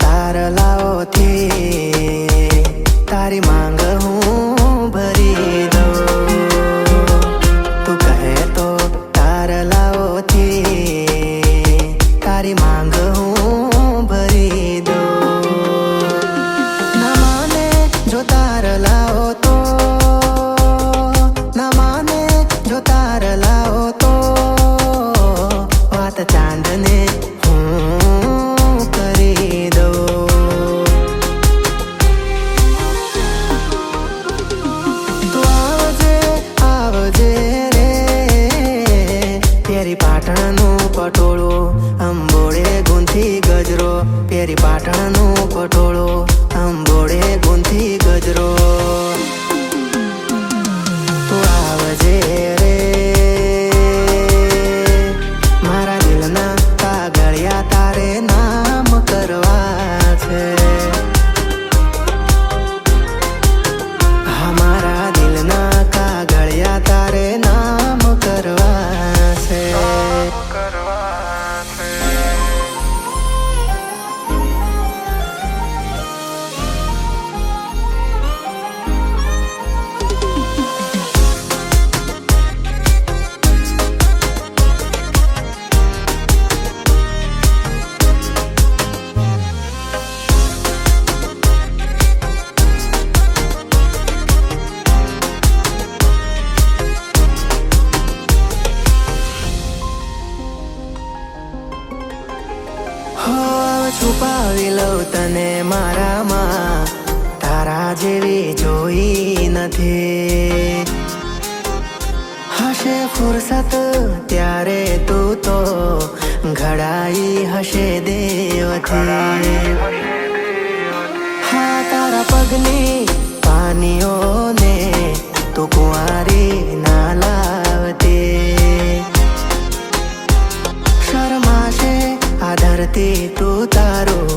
તારલાઓથી તારી માંગ હું ભરી દઉં। તું કહે તો તારલાઓથી તારી માંગ હું ભરી દઉં। ના માને જો તારલાઓ તો, ના માને જો તારલાઓ તો વાત ચાંદને હું કરી દઉં। તું આવજે આવજે રે પેરી પાટણનું પટોળું અંબોડે ગુંથી ગજરો, પેરી પાટણનું પટોળું અંબોડે ગુંથી ગજરો। તું આવજે રે મારા દિલના કાગળિયા તારે નામ કરવા છે। હા મારા દિલના કાગળિયા તારે નામ કરવા છે। છુપાવી લઉં તને મારામાં, તારા જેવી જોઈ નથી। હશે ફુરસત ત્યારે તું તો ઘડાઈ હશે દેવથી। હા તારા પગની પાનીઓને તું કુંવારી ના લાવતી। શરમાશે આ ધરતી તું તારું